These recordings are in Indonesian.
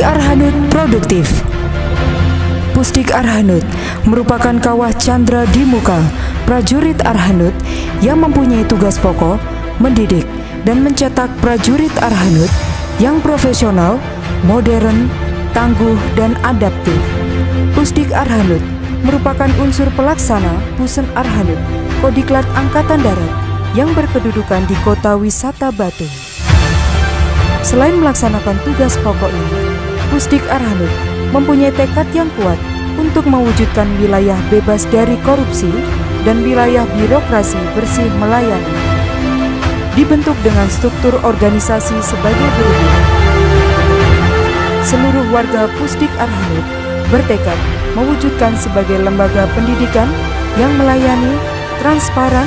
Arhanud produktif. Pusdik Arhanud merupakan kawah candra di muka prajurit Arhanud yang mempunyai tugas pokok mendidik dan mencetak prajurit Arhanud yang profesional, modern, tangguh, dan adaptif. Pusdik Arhanud merupakan unsur pelaksana Pusen Arhanud, Kodiklat Angkatan Darat yang berkedudukan di Kota Wisata Batu. Selain melaksanakan tugas pokoknya, Pusdik Arhanud mempunyai tekad yang kuat untuk mewujudkan wilayah bebas dari korupsi dan wilayah birokrasi bersih melayani. Dibentuk dengan struktur organisasi sebagai berikut. Seluruh warga Pusdik Arhanud bertekad mewujudkan sebagai lembaga pendidikan yang melayani, transparan,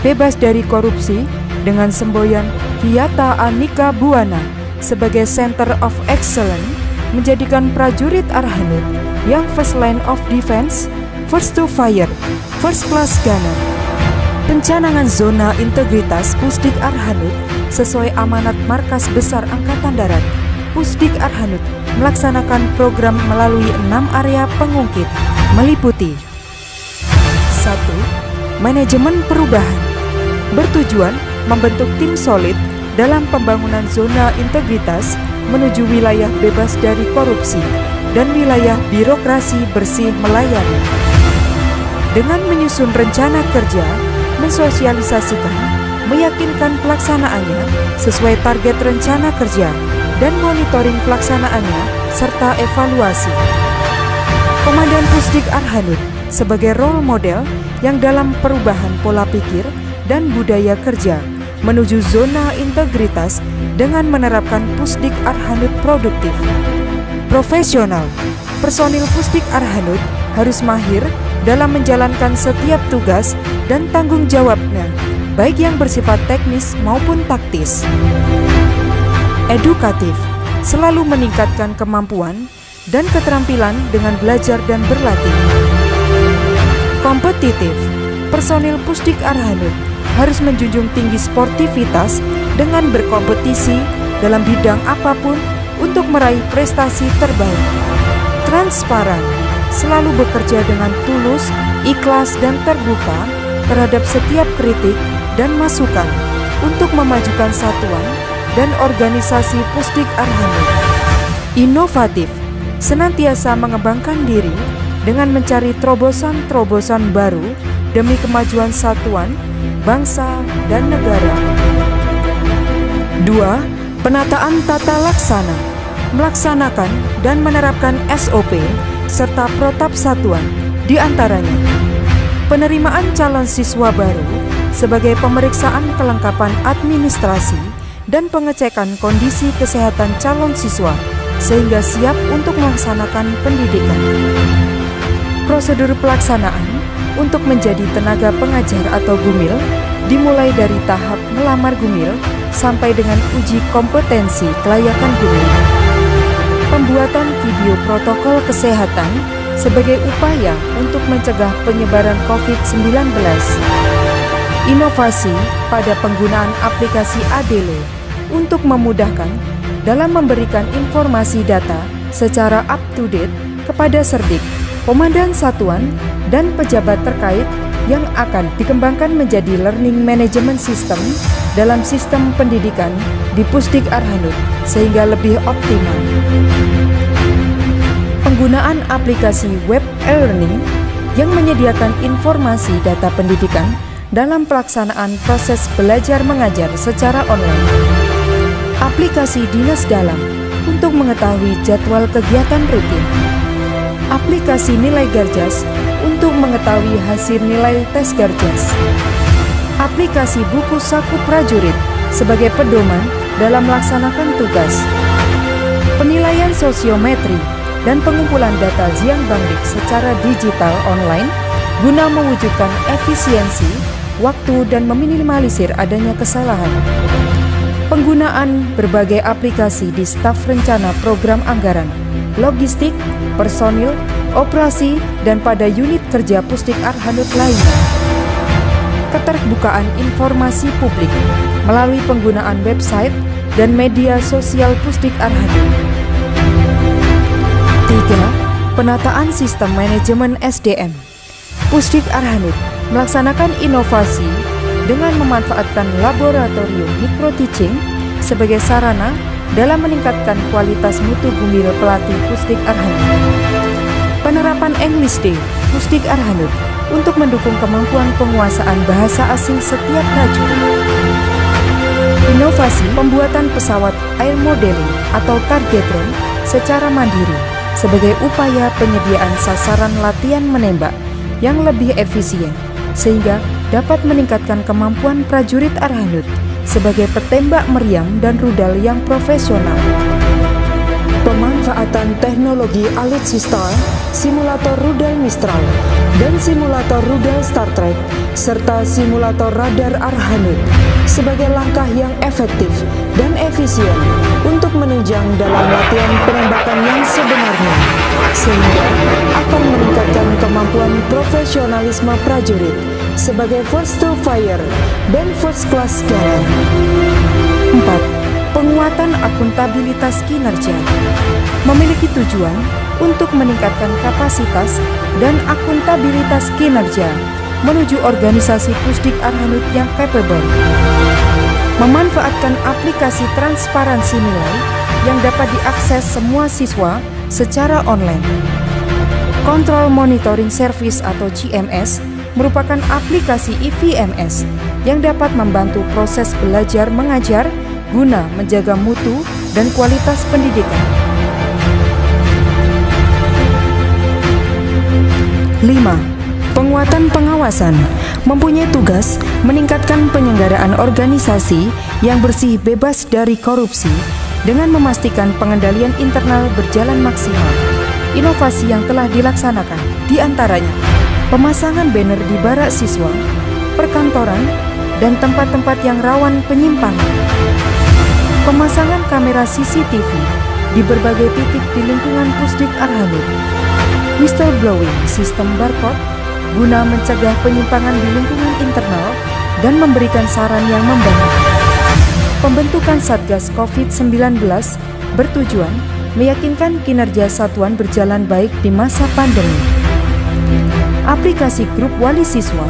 bebas dari korupsi dengan semboyan Viata Anika Buana sebagai Center of Excellence, menjadikan prajurit Arhanud yang first line of defense, first to fire, first class gunner. Pencanangan zona integritas Pusdik Arhanud sesuai amanat Markas Besar Angkatan Darat. Pusdik Arhanud melaksanakan program melalui 6 area pengungkit, meliputi 1. Manajemen perubahan, bertujuan membentuk tim solid dalam pembangunan zona integritas menuju wilayah bebas dari korupsi dan wilayah birokrasi bersih melayani. Dengan menyusun rencana kerja, mensosialisasikan, meyakinkan pelaksanaannya sesuai target rencana kerja, dan monitoring pelaksanaannya serta evaluasi. Komandan Pusdik Arhanud sebagai role model yang dalam perubahan pola pikir dan budaya kerja menuju zona integritas dengan menerapkan Pusdik Arhanud produktif. Profesional, personil Pusdik Arhanud harus mahir dalam menjalankan setiap tugas dan tanggung jawabnya, baik yang bersifat teknis maupun taktis. Edukatif, selalu meningkatkan kemampuan dan keterampilan dengan belajar dan berlatih. Kompetitif, personil Pusdik Arhanud harus menjunjung tinggi sportivitas dengan berkompetisi dalam bidang apapun untuk meraih prestasi terbaik. Transparan, selalu bekerja dengan tulus, ikhlas, dan terbuka terhadap setiap kritik dan masukan untuk memajukan satuan dan organisasi Pusdik Arhanud. Inovatif, senantiasa mengembangkan diri dengan mencari terobosan-terobosan baru demi kemajuan satuan, bangsa, dan negara. 2. Penataan tata laksana, melaksanakan dan menerapkan SOP serta protap satuan, diantaranya penerimaan calon siswa baru sebagai pemeriksaan kelengkapan administrasi dan pengecekan kondisi kesehatan calon siswa sehingga siap untuk melaksanakan pendidikan. Prosedur pelaksanaan untuk menjadi tenaga pengajar atau gumil dimulai dari tahap melamar gumil sampai dengan uji kompetensi kelayakan gumil. Pembuatan video protokol kesehatan sebagai upaya untuk mencegah penyebaran COVID-19. Inovasi pada penggunaan aplikasi Adelo untuk memudahkan dalam memberikan informasi data secara up-to-date kepada Serdik, Komandan Satuan, dan pejabat terkait yang akan dikembangkan menjadi learning management system dalam sistem pendidikan di Pusdik Arhanud sehingga lebih optimal. Penggunaan aplikasi web e-learning yang menyediakan informasi data pendidikan dalam pelaksanaan proses belajar mengajar secara online. Aplikasi Dinas Dalam untuk mengetahui jadwal kegiatan rutin. Aplikasi Nilai Garjas untuk mengetahui hasil nilai tes Garjas. Aplikasi Buku Saku Prajurit sebagai pedoman dalam melaksanakan tugas. Penilaian sosiometri dan pengumpulan data Zian Bangdik secara digital online guna mewujudkan efisiensi, waktu, dan meminimalisir adanya kesalahan. Penggunaan berbagai aplikasi di staf rencana program anggaran, logistik, personil, operasi, dan pada unit kerja Pusdik Arhanud lainnya. Keterbukaan informasi publik melalui penggunaan website dan media sosial Pusdik Arhanud. Penataan sistem manajemen SDM. Pusdik Arhanud melaksanakan inovasi dengan memanfaatkan laboratorium micro-teaching sebagai sarana dalam meningkatkan kualitas mutu bumil pelatih Pusdik Arhanud. Penerapan English Day Pusdik Arhanud untuk mendukung kemampuan penguasaan bahasa asing setiap prajurit. Inovasi pembuatan pesawat air modeling atau targetron secara mandiri sebagai upaya penyediaan sasaran latihan menembak yang lebih efisien sehingga dapat meningkatkan kemampuan prajurit Arhanud sebagai petembak meriam dan rudal yang profesional. Pemanfaatan teknologi alutsista, simulator rudal Mistral, dan simulator rudal Star Trek, serta simulator radar Arhanud sebagai langkah yang efektif dan efisien untuk menunjang dalam latihan penembakan yang sebenarnya, sehingga akan meningkatkan kemampuan profesionalisme prajurit sebagai first to fire dan first class gunner. 4. Penguatan akuntabilitas kinerja memiliki tujuan untuk meningkatkan kapasitas dan akuntabilitas kinerja menuju organisasi Pusdik Arhanud yang capable. Memanfaatkan aplikasi transparansi nilai yang dapat diakses semua siswa secara online. Control Monitoring Service atau CMS merupakan aplikasi IVMS yang dapat membantu proses belajar mengajar guna menjaga mutu dan kualitas pendidikan. 5. Penguatan pengawasan mempunyai tugas meningkatkan penyelenggaraan organisasi yang bersih bebas dari korupsi dengan memastikan pengendalian internal berjalan maksimal. Inovasi yang telah dilaksanakan diantaranya pemasangan banner di barak siswa, perkantoran, dan tempat-tempat yang rawan penyimpangan. Pemasangan kamera CCTV di berbagai titik di lingkungan Pusdik Arhanud. Whistleblowing sistem barcode guna mencegah penyimpangan di lingkungan internal dan memberikan saran yang membantu. Pembentukan Satgas COVID-19 bertujuan meyakinkan kinerja satuan berjalan baik di masa pandemi. Aplikasi grup wali siswa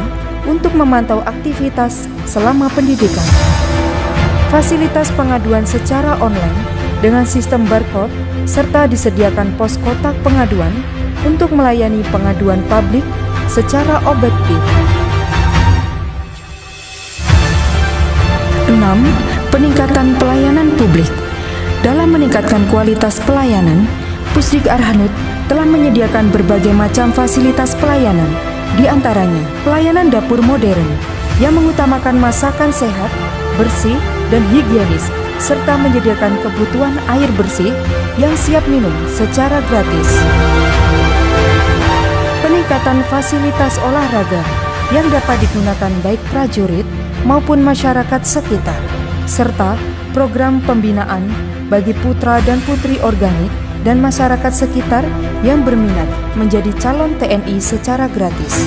untuk memantau aktivitas selama pendidikan. Fasilitas pengaduan secara online dengan sistem barcode serta disediakan pos kotak pengaduan untuk melayani pengaduan publik secara objektif. 6. Peningkatan pelayanan publik. Dalam meningkatkan kualitas pelayanan, Pusdik Arhanud telah menyediakan berbagai macam fasilitas pelayanan, di antaranya pelayanan dapur modern yang mengutamakan masakan sehat, bersih, dan higienis, serta menyediakan kebutuhan air bersih yang siap minum secara gratis. Peningkatan fasilitas olahraga yang dapat digunakan baik prajurit maupun masyarakat sekitar, serta program pembinaan bagi putra dan putri organik dan masyarakat sekitar yang berminat menjadi calon TNI secara gratis.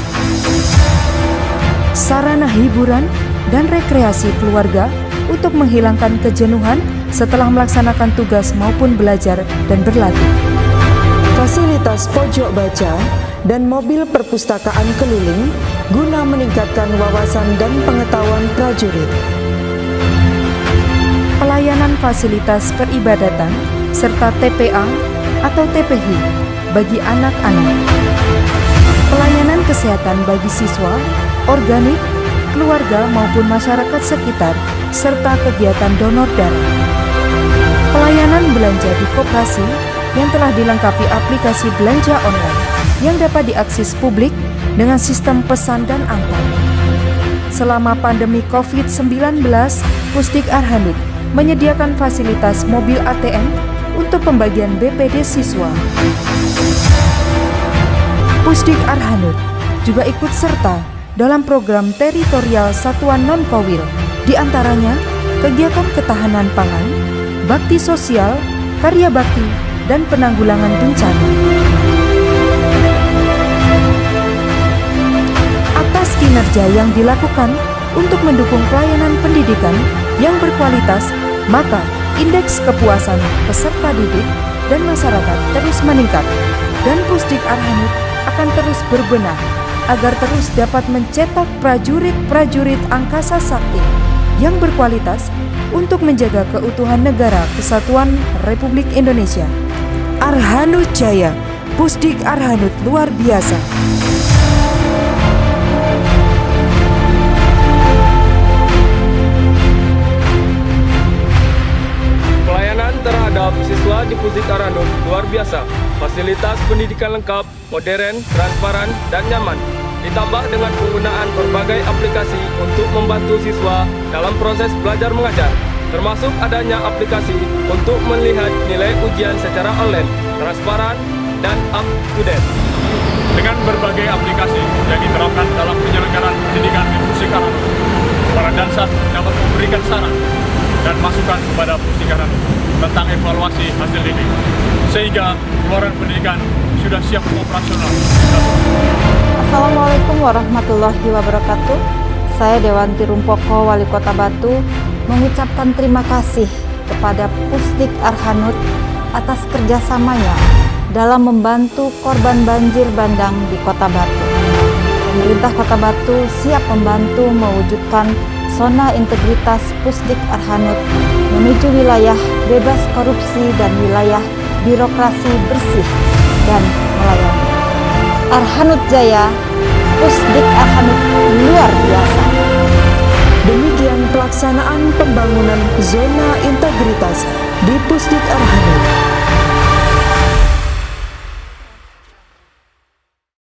Sarana hiburan dan rekreasi keluarga untuk menghilangkan kejenuhan setelah melaksanakan tugas maupun belajar dan berlatih. Fasilitas pojok baca dan mobil perpustakaan keliling guna meningkatkan wawasan dan pengetahuan prajurit. Pelayanan fasilitas peribadatan serta TPA atau TPH bagi anak-anak. Pelayanan kesehatan bagi siswa, organik, keluarga maupun masyarakat sekitar, serta kegiatan donor darah. Pelayanan belanja di koperasi yang telah dilengkapi aplikasi belanja online yang dapat diakses publik dengan sistem pesan dan antar. Selama pandemi COVID-19, Pusdik Arhanud menyediakan fasilitas mobil ATM untuk pembagian BPD siswa. Pusdik Arhanud juga ikut serta dalam program teritorial satuan non-kowil, di antaranya kegiatan ketahanan pangan, bakti sosial, karya bakti, dan penanggulangan bencana. Atas kinerja yang dilakukan untuk mendukung pelayanan pendidikan yang berkualitas, maka indeks kepuasan peserta didik dan masyarakat terus meningkat, dan Pusdik Arhanud akan terus berbenah agar terus dapat mencetak prajurit-prajurit angkasa sakti yang berkualitas untuk menjaga keutuhan negara kesatuan Republik Indonesia. Arhanud Jaya, Pusdik Arhanud luar biasa. Pelayanan terhadap siswa di Pusdik Arhanud luar biasa. Fasilitas pendidikan lengkap, modern, transparan, dan nyaman. Ditambah dengan penggunaan berbagai aplikasi untuk membantu siswa dalam proses belajar mengajar, termasuk adanya aplikasi untuk melihat nilai ujian secara online, transparan, dan up to date. Dengan berbagai aplikasi yang diterapkan dalam penyelenggaraan pendidikan di Pusdik Arhanud, para dansat dapat memberikan saran dan masukan kepada Pusdik Arhanud tentang evaluasi hasil didik, sehingga keluaran pendidikan sudah siap operasional. Assalamualaikum warahmatullahi wabarakatuh. Saya Dewanti Rumpoko, Wali Kota Batu, mengucapkan terima kasih kepada Pusdik Arhanud atas kerjasamanya dalam membantu korban banjir bandang di Kota Batu. Pemerintah Kota Batu siap membantu mewujudkan zona integritas Pusdik Arhanud menuju wilayah bebas korupsi dan wilayah birokrasi bersih dan melayani. Arhanud Jaya, Pusdik Arhanud luar biasa. Demikian pelaksanaan pembangunan zona integritas di Pusdik Arhanud.